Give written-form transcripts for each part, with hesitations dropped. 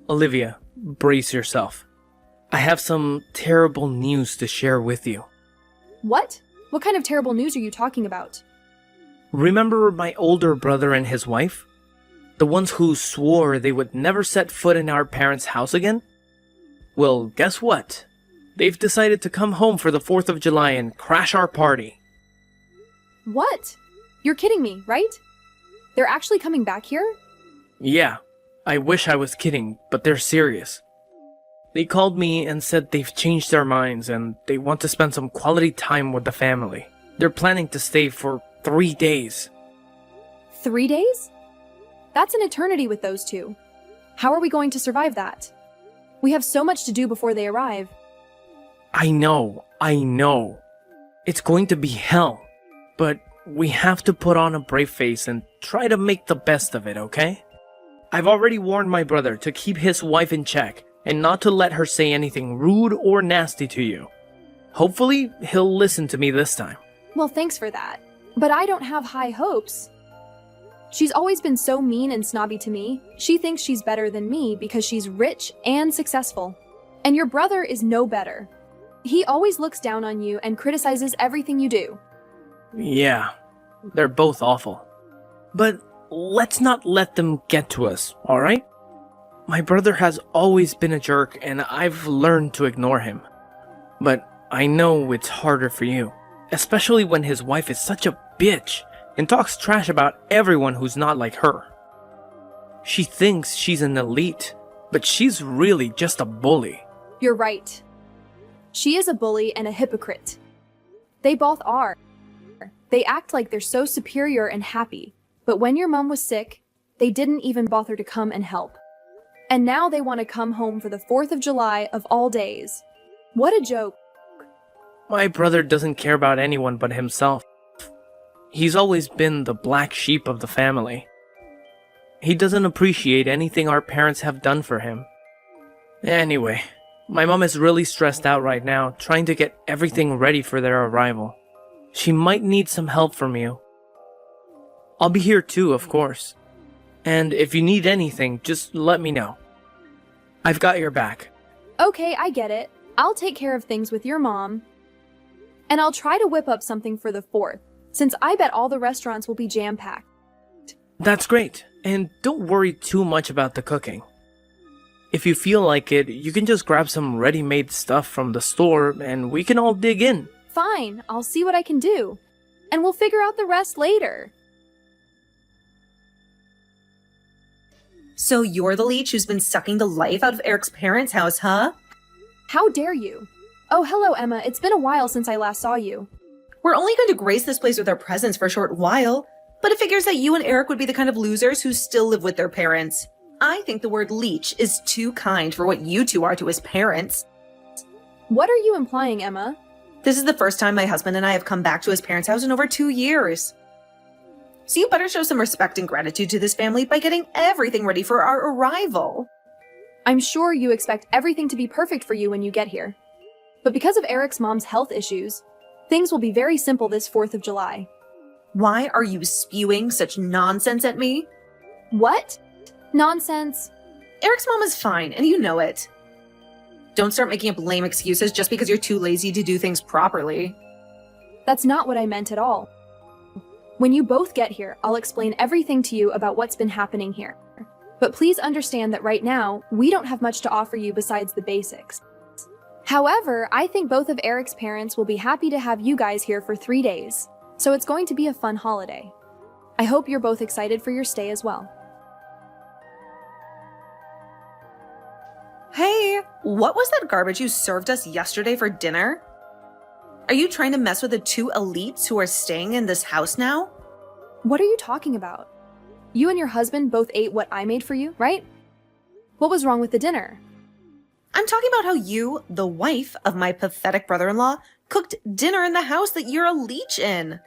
Olivia, brace yourself. I have some terrible news to share with you. What? What kind of terrible news are you talking about? Remember my older brother and his wife? The ones who swore they would never set foot in our parents' house again? Well, guess what? They've decided to come home for the 4th of July and crash our party. What? You're kidding me, right? They're actually coming back here? Yeah, I wish I was kidding, but they're serious. They called me and said they've changed their minds and they want to spend some quality time with the family. They're planning to stay for 3 days. 3 days? That's an eternity with those two. How are we going to survive that? We have so much to do before they arrive. I know. It's going to be hell. But we have to put on a brave face and try to make the best of it, okay? I've already warned my brother to keep his wife in check and not to let her say anything rude or nasty to you. Hopefully, he'll listen to me this time. Well, thanks for that. But I don't have high hopes. She's always been so mean and snobby to me. She thinks she's better than me because she's rich and successful. And your brother is no better. He always looks down on you and criticizes everything you do. Yeah, they're both awful. But let's not let them get to us, alright? My brother has always been a jerk and I've learned to ignore him. But I know it's harder for you, especially when his wife is such a bitch and talks trash about everyone who's not like her. She thinks she's an elite, but she's really just a bully. You're right. She is a bully and a hypocrite. They both are. They act like they're so superior and happy, but when your mom was sick, they didn't even bother to come and help. And now they want to come home for the 4th of July of all days. What a joke. My brother doesn't care about anyone but himself. He's always been the black sheep of the family. He doesn't appreciate anything our parents have done for him. Anyway, my mom is really stressed out right now, trying to get everything ready for their arrival. She might need some help from you. I'll be here too, of course. And if you need anything, just let me know. I've got your back. Okay, I get it. I'll take care of things with your mom. And I'll try to whip up something for the 4th, since I bet all the restaurants will be jam-packed. That's great. And don't worry too much about the cooking. If you feel like it, you can just grab some ready-made stuff from the store and we can all dig in. Fine, I'll see what I can do. And we'll figure out the rest later. So you're the leech who's been sucking the life out of Eric's parents' house, huh? How dare you? Oh, hello, Emma. It's been a while since I last saw you. We're only going to grace this place with our presence for a short while, but it figures that you and Eric would be the kind of losers who still live with their parents. I think the word leech is too kind for what you two are to his parents. What are you implying, Emma? This is the first time my husband and I have come back to his parents' house in over 2 years. So you better show some respect and gratitude to this family by getting everything ready for our arrival. I'm sure you expect everything to be perfect for you when you get here. But because of Eric's mom's health issues, things will be very simple this 4th of July. Why are you spewing such nonsense at me? What? Nonsense? Eric's mom is fine, and you know it. Don't start making up lame excuses just because you're too lazy to do things properly. That's not what I meant at all. When you both get here, I'll explain everything to you about what's been happening here. But please understand that right now, we don't have much to offer you besides the basics. However, I think both of Eric's parents will be happy to have you guys here for 3 days, so it's going to be a fun holiday. I hope you're both excited for your stay as well. Hey, what was that garbage you served us yesterday for dinner? Are you trying to mess with the 2 elites who are staying in this house now? What are you talking about? You and your husband both ate what I made for you, right? What was wrong with the dinner? I'm talking about how you, the wife of my pathetic brother-in-law, cooked dinner in the house that you're a leech in.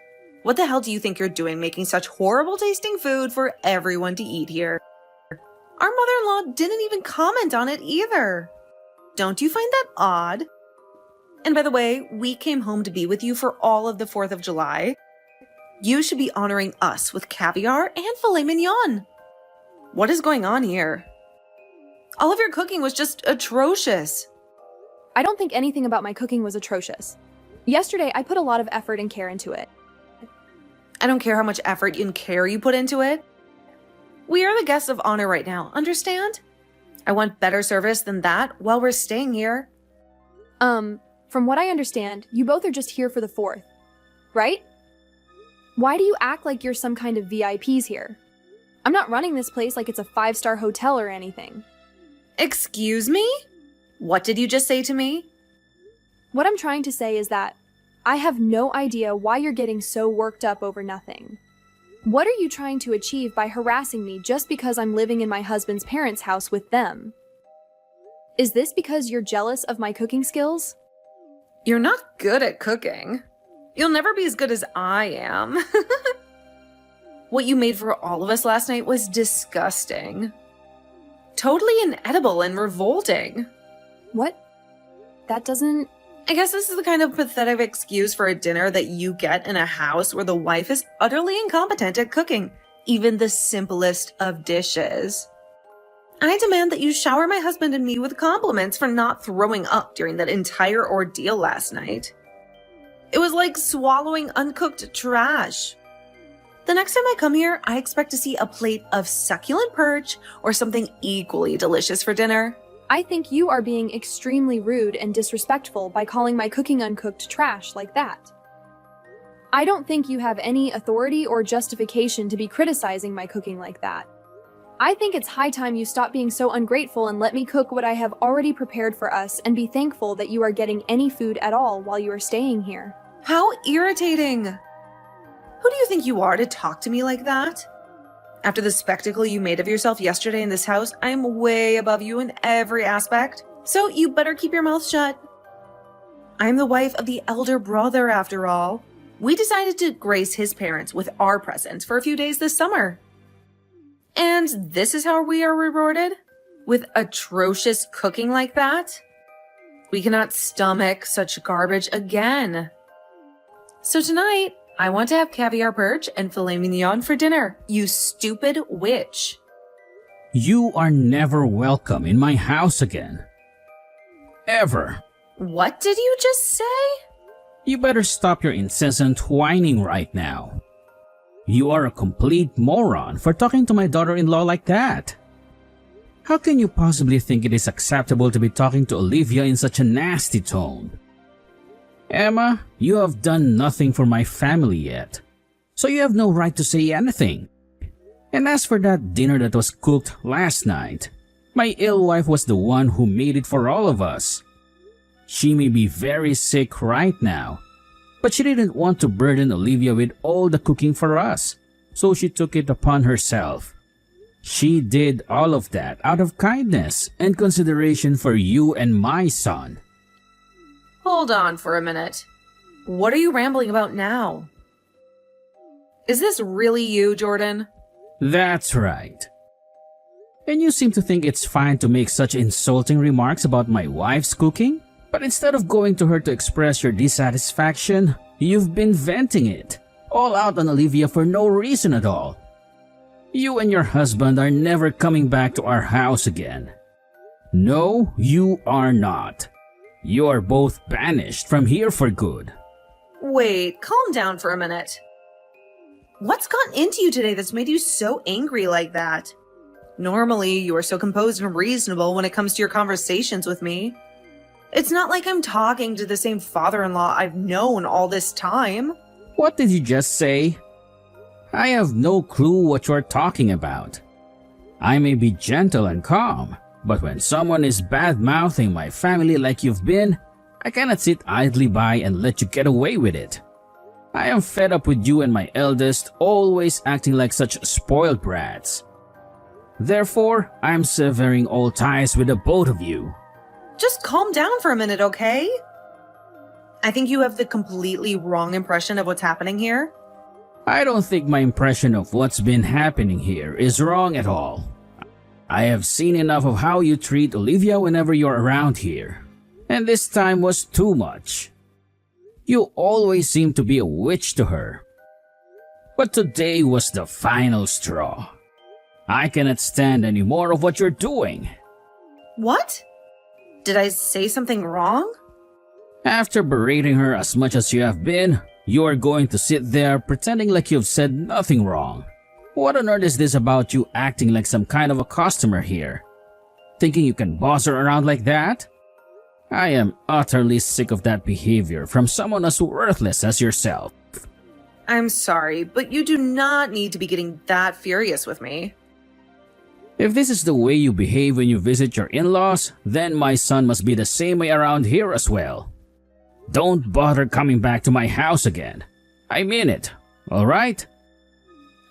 What the hell do you think you're doing making such horrible tasting food for everyone to eat here? Our mother-in-law didn't even comment on it either. Don't you find that odd? And by the way, we came home to be with you for all of the 4th of July. You should be honoring us with caviar and filet mignon. What is going on here? All of your cooking was just atrocious. I don't think anything about my cooking was atrocious. Yesterday, I put a lot of effort and care into it. I don't care how much effort and care you put into it. We are the guests of honor right now, understand? I want better service than that while we're staying here. From what I understand, you both are just here for the 4th, right? Why do you act like you're some kind of VIPs here? I'm not running this place like it's a 5-star hotel or anything. Excuse me? What did you just say to me? What I'm trying to say is that I have no idea why you're getting so worked up over nothing. What are you trying to achieve by harassing me just because I'm living in my husband's parents' house with them? Is this because you're jealous of my cooking skills? You're not good at cooking. You'll never be as good as I am. What you made for all of us last night was disgusting. Totally inedible and revolting. What? That doesn't... I guess this is the kind of pathetic excuse for a dinner that you get in a house where the wife is utterly incompetent at cooking even the simplest of dishes. I demand that you shower my husband and me with compliments for not throwing up during that entire ordeal last night. It was like swallowing uncooked trash. The next time I come here, I expect to see a plate of succulent perch or something equally delicious for dinner. I think you are being extremely rude and disrespectful by calling my cooking uncooked trash like that. I don't think you have any authority or justification to be criticizing my cooking like that. I think it's high time you stop being so ungrateful and let me cook what I have already prepared for us and be thankful that you are getting any food at all while you are staying here. How irritating! Who do you think you are to talk to me like that? After the spectacle you made of yourself yesterday in this house, I am way above you in every aspect, so you better keep your mouth shut. I'm the wife of the elder brother, after all. We decided to grace his parents with our presence for a few days this summer. And this is how we are rewarded? With atrocious cooking like that? We cannot stomach such garbage again. So tonight, I want to have caviar perch and filet mignon for dinner, you stupid witch. You are never welcome in my house again. Ever. What did you just say? You better stop your incessant whining right now. You are a complete moron for talking to my daughter-in-law like that. How can you possibly think it is acceptable to be talking to Olivia in such a nasty tone? Emma, you have done nothing for my family yet, so you have no right to say anything. And as for that dinner that was cooked last night, my ill wife was the one who made it for all of us. She may be very sick right now, but she didn't want to burden Olivia with all the cooking for us, so she took it upon herself. She did all of that out of kindness and consideration for you and my son. Hold on for a minute. What are you rambling about now? Is this really you, Jordan? That's right. And you seem to think it's fine to make such insulting remarks about my wife's cooking? But instead of going to her to express your dissatisfaction, you've been venting it, all out on Olivia for no reason at all. You and your husband are never coming back to our house again. No, you are not. You are both banished from here for good. Wait, calm down for a minute. What's gotten into you today that's made you so angry like that? Normally, you are so composed and reasonable when it comes to your conversations with me. It's not like I'm talking to the same father-in-law I've known all this time. What did you just say? I have no clue what you're talking about. I may be gentle and calm, but when someone is bad-mouthing my family like you've been, I cannot sit idly by and let you get away with it. I am fed up with you and my eldest always acting like such spoiled brats. Therefore, I am severing all ties with the both of you. Just calm down for a minute, okay? I think you have the completely wrong impression of what's happening here. I don't think my impression of what's been happening here is wrong at all. I have seen enough of how you treat Olivia whenever you're around here, and this time was too much. You always seem to be a witch to her. But today was the final straw. I cannot stand any more of what you're doing. What? Did I say something wrong? After berating her as much as you have been, you are going to sit there pretending like you've said nothing wrong. What on earth is this about you acting like some kind of a customer here? Thinking you can boss her around like that? I am utterly sick of that behavior from someone as worthless as yourself. I'm sorry, but you do not need to be getting that furious with me. If this is the way you behave when you visit your in-laws, then my son must be the same way around here as well. Don't bother coming back to my house again. I mean it, alright?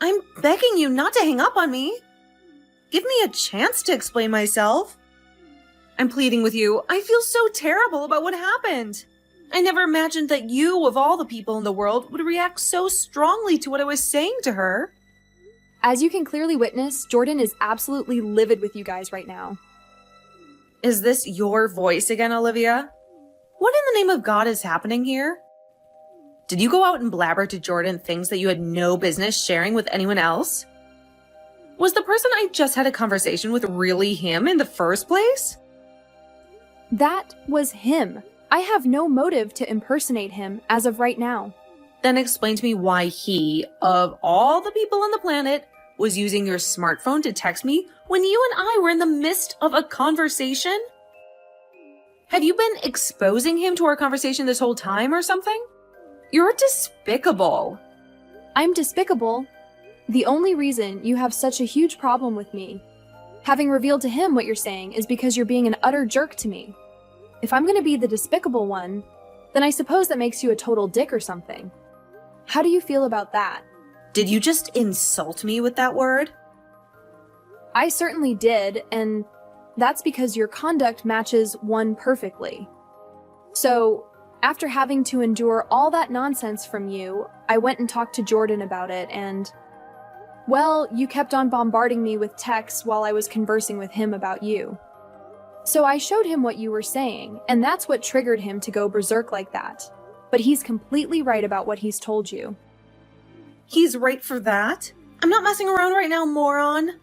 I'm begging you not to hang up on me. Give me a chance to explain myself. I'm pleading with you. I feel so terrible about what happened. I never imagined that you, of all the people in the world, would react so strongly to what I was saying to her. As you can clearly witness, Jordan is absolutely livid with you guys right now. Is this your voice again, Olivia? What in the name of God is happening here? Did you go out and blabber to Jordan things that you had no business sharing with anyone else? Was the person I just had a conversation with really him in the first place? That was him. I have no motive to impersonate him as of right now. Then explain to me why he, of all the people on the planet, was using your smartphone to text me when you and I were in the midst of a conversation? Have you been exposing him to our conversation this whole time or something? You're despicable. I'm despicable. The only reason you have such a huge problem with me, having revealed to him what you're saying, is because you're being an utter jerk to me. If I'm gonna be the despicable one, then I suppose that makes you a total dick or something. How do you feel about that? Did you just insult me with that word? I certainly did, and that's because your conduct matches one perfectly. So, after having to endure all that nonsense from you, I went and talked to Jordan about it, and well, you kept on bombarding me with texts while I was conversing with him about you. So I showed him what you were saying, and that's what triggered him to go berserk like that. But he's completely right about what he's told you. He's right for that? I'm not messing around right now, moron.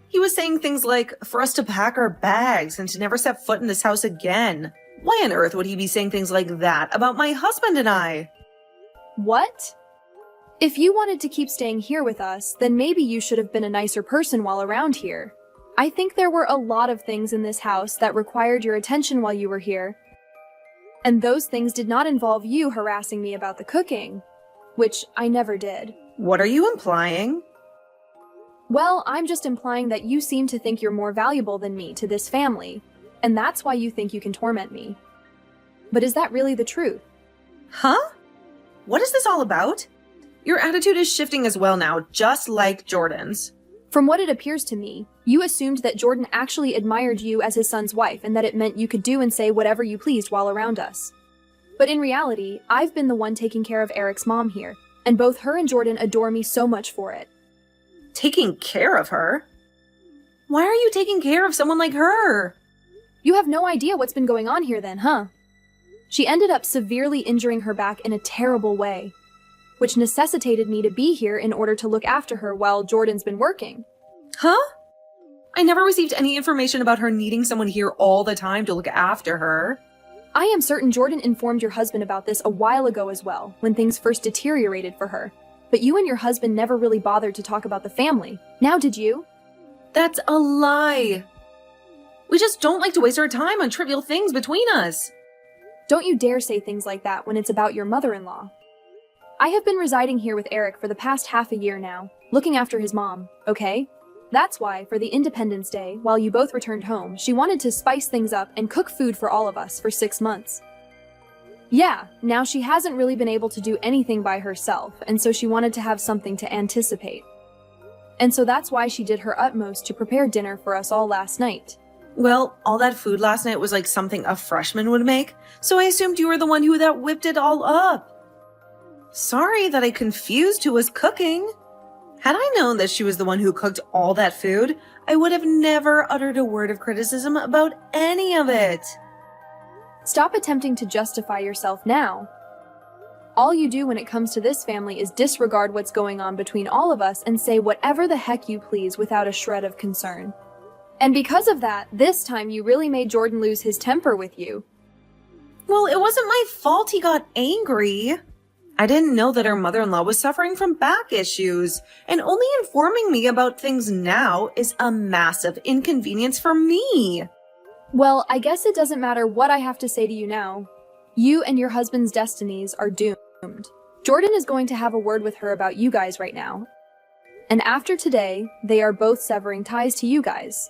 He was saying things like, for us to pack our bags and to never set foot in this house again. Why on earth would he be saying things like that about my husband and I? What? If you wanted to keep staying here with us, then maybe you should have been a nicer person while around here. I think there were a lot of things in this house that required your attention while you were here. And those things did not involve you harassing me about the cooking, which I never did. What are you implying? Well, I'm just implying that you seem to think you're more valuable than me to this family, and that's why you think you can torment me. But is that really the truth? Huh? What is this all about? Your attitude is shifting as well now, just like Jordan's. From what it appears to me, you assumed that Jordan actually admired you as his son's wife and that it meant you could do and say whatever you pleased while around us. But in reality, I've been the one taking care of Eric's mom here, and both her and Jordan adore me so much for it. Taking care of her? Why are you taking care of someone like her? You have no idea what's been going on here then, huh? She ended up severely injuring her back in a terrible way, which necessitated me to be here in order to look after her while Jordan's been working. Huh? I never received any information about her needing someone here all the time to look after her. I am certain Jordan informed your husband about this a while ago as well, when things first deteriorated for her. But you and your husband never really bothered to talk about the family. Now did you? That's a lie. We just don't like to waste our time on trivial things between us. Don't you dare say things like that when it's about your mother-in-law. I have been residing here with Eric for the past half a year now, looking after his mom, okay? That's why, for the Independence Day, while you both returned home, she wanted to spice things up and cook food for all of us for 6 months. Yeah, now she hasn't really been able to do anything by herself, and so she wanted to have something to anticipate. And so that's why she did her utmost to prepare dinner for us all last night. Well, all that food last night was like something a freshman would make, so I assumed you were the one who that whipped it all up. Sorry that I confused who was cooking. Had I known that she was the one who cooked all that food, I would have never uttered a word of criticism about any of it. Stop attempting to justify yourself now. All you do when it comes to this family is disregard what's going on between all of us and say whatever the heck you please without a shred of concern. And because of that, this time you really made Jordan lose his temper with you. Well, it wasn't my fault he got angry. I didn't know that our mother-in-law was suffering from back issues, and only informing me about things now is a massive inconvenience for me. Well, I guess it doesn't matter what I have to say to you now. You and your husband's destinies are doomed. Jordan is going to have a word with her about you guys right now. And after today, they are both severing ties to you guys.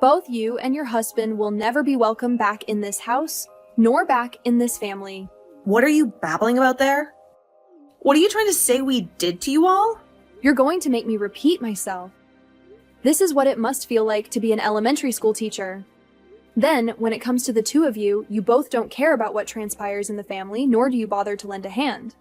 Both you and your husband will never be welcome back in this house, nor back in this family. What are you babbling about there? What are you trying to say we did to you all? You're going to make me repeat myself. This is what it must feel like to be an elementary school teacher. Then, when it comes to the two of you, you both don't care about what transpires in the family, nor do you bother to lend a hand.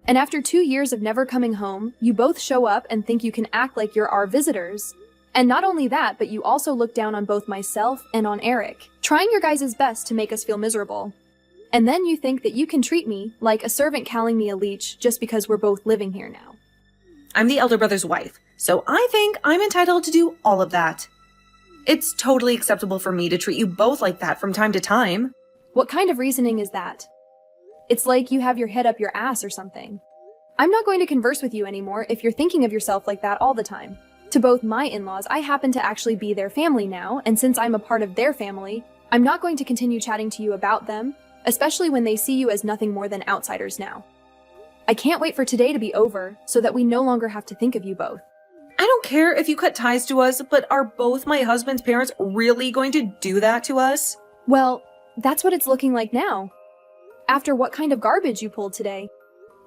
And after 2 years of never coming home, you both show up and think you can act like you're our visitors. And not only that, but you also look down on both myself and on Eric, trying your guys' best to make us feel miserable. And then you think that you can treat me like a servant calling me a leech just because we're both living here now. I'm the elder brother's wife, so I think I'm entitled to do all of that. It's totally acceptable for me to treat you both like that from time to time. What kind of reasoning is that? It's like you have your head up your ass or something. I'm not going to converse with you anymore if you're thinking of yourself like that all the time. To both my in-laws, I happen to actually be their family now, and since I'm a part of their family, I'm not going to continue chatting to you about them, especially when they see you as nothing more than outsiders now. I can't wait for today to be over, so that we no longer have to think of you both. I don't care if you cut ties to us, but are both my husband's parents really going to do that to us? Well, that's what it's looking like now. After what kind of garbage you pulled today.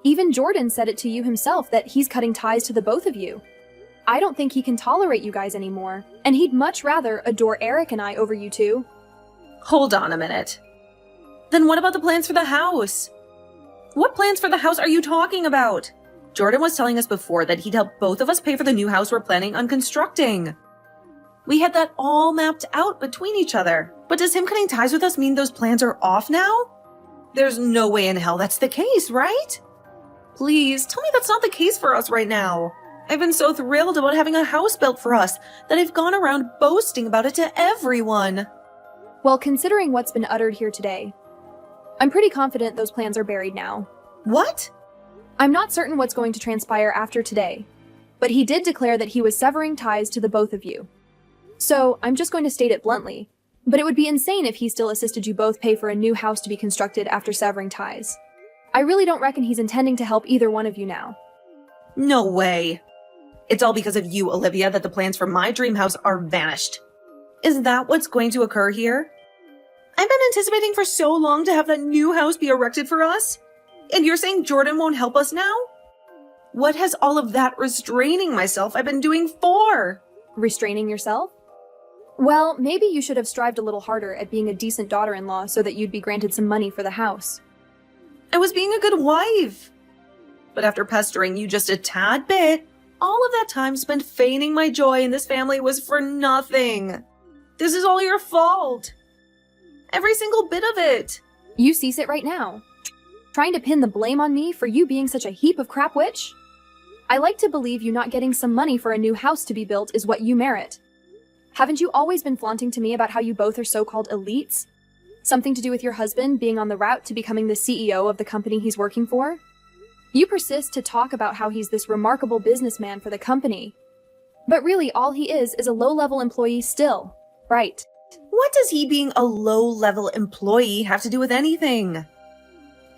Even Jordan said it to you himself that he's cutting ties to the both of you. I don't think he can tolerate you guys anymore, and he'd much rather adore Eric and I over you two. Hold on a minute. Then what about the plans for the house? What plans for the house are you talking about? Jordan was telling us before that he'd help both of us pay for the new house we're planning on constructing. We had that all mapped out between each other. But does him cutting ties with us mean those plans are off now? There's no way in hell that's the case, right? Please, tell me that's not the case for us right now. I've been so thrilled about having a house built for us that I've gone around boasting about it to everyone. Well, considering what's been uttered here today, I'm pretty confident those plans are buried now. What? I'm not certain what's going to transpire after today, but he did declare that he was severing ties to the both of you. So, I'm just going to state it bluntly, but it would be insane if he still assisted you both pay for a new house to be constructed after severing ties. I really don't reckon he's intending to help either one of you now. No way. It's all because of you, Olivia, that the plans for my dream house are vanished. Is that what's going to occur here? I've been anticipating for so long to have that new house be erected for us. And you're saying Jordan won't help us now? What has all of that restraining myself I've been doing for? Restraining yourself? Well, maybe you should have strived a little harder at being a decent daughter-in-law so that you'd be granted some money for the house. I was being a good wife. But after pestering you just a tad bit, all of that time spent feigning my joy in this family was for nothing. This is all your fault. Every single bit of it. You cease it right now. Trying to pin the blame on me for you being such a heap of crap witch? I like to believe you not getting some money for a new house to be built is what you merit. Haven't you always been flaunting to me about how you both are so-called elites? Something to do with your husband being on the route to becoming the CEO of the company he's working for? You persist to talk about how he's this remarkable businessman for the company. But really, all he is a low-level employee still, right? What does he being a low-level employee have to do with anything?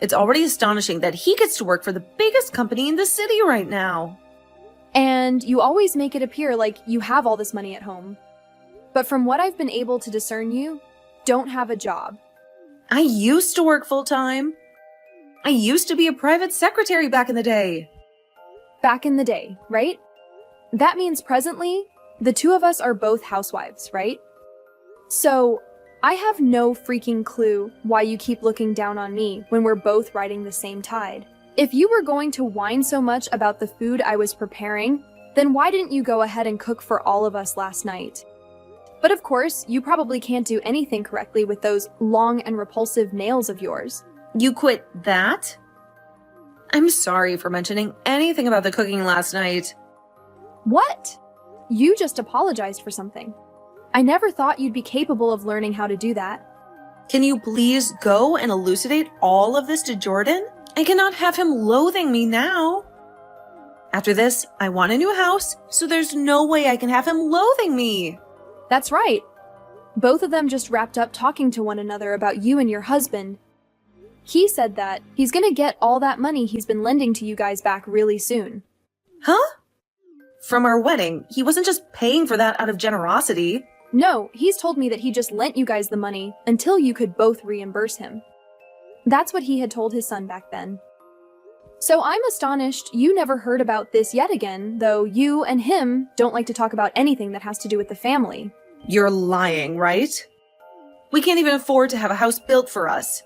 It's already astonishing that he gets to work for the biggest company in the city right now. And you always make it appear like you have all this money at home. But from what I've been able to discern, you don't have a job. I used to work full-time. I used to be a private secretary back in the day. Back in the day, right? That means presently, the two of us are both housewives, right? So, I have no freaking clue why you keep looking down on me when we're both riding the same tide. If you were going to whine so much about the food I was preparing, then why didn't you go ahead and cook for all of us last night? But of course, you probably can't do anything correctly with those long and repulsive nails of yours. You quit that? I'm sorry for mentioning anything about the cooking last night. What? You just apologized for something. I never thought you'd be capable of learning how to do that. Can you please go and elucidate all of this to Jordan? I cannot have him loathing me now. After this, I want a new house, so there's no way I can have him loathing me. That's right. Both of them just wrapped up talking to one another about you and your husband. He said that he's gonna get all that money he's been lending to you guys back really soon. Huh? From our wedding, he wasn't just paying for that out of generosity. No, he's told me that he just lent you guys the money until you could both reimburse him. That's what he had told his son back then. So I'm astonished you never heard about this yet again, though you and him don't like to talk about anything that has to do with the family. You're lying, right? We can't even afford to have a house built for us.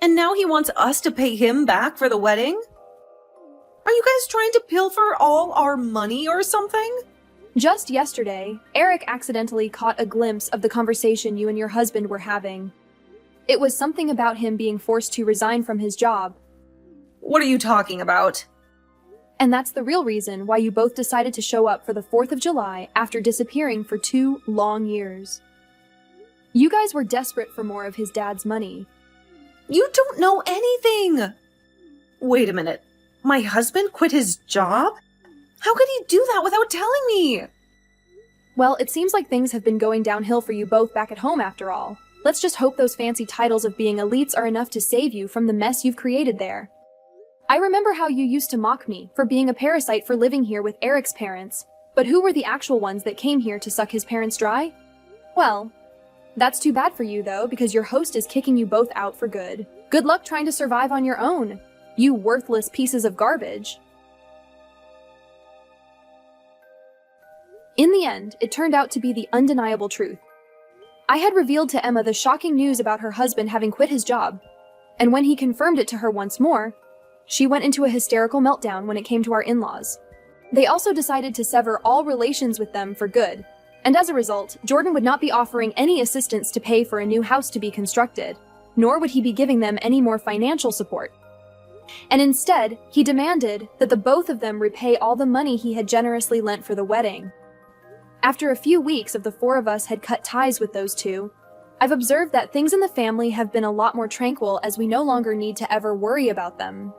And now he wants us to pay him back for the wedding? Are you guys trying to pilfer all our money or something? Just yesterday, Eric accidentally caught a glimpse of the conversation you and your husband were having. It was something about him being forced to resign from his job. What are you talking about? And that's the real reason why you both decided to show up for the 4th of July after disappearing for 2 long years. You guys were desperate for more of his dad's money. You don't know anything! Wait a minute. My husband quit his job? How could he do that without telling me? Well, it seems like things have been going downhill for you both back at home after all. Let's just hope those fancy titles of being elites are enough to save you from the mess you've created there. I remember how you used to mock me for being a parasite for living here with Eric's parents, but who were the actual ones that came here to suck his parents dry? Well, that's too bad for you though, because your host is kicking you both out for good. Good luck trying to survive on your own, you worthless pieces of garbage. In the end, it turned out to be the undeniable truth. I had revealed to Emma the shocking news about her husband having quit his job, and when he confirmed it to her once more, she went into a hysterical meltdown when it came to our in-laws. They also decided to sever all relations with them for good, and as a result, Jordan would not be offering any assistance to pay for a new house to be constructed, nor would he be giving them any more financial support. And instead, he demanded that the both of them repay all the money he had generously lent for the wedding. After a few weeks of the 4 of us had cut ties with those two, I've observed that things in the family have been a lot more tranquil as we no longer need to ever worry about them.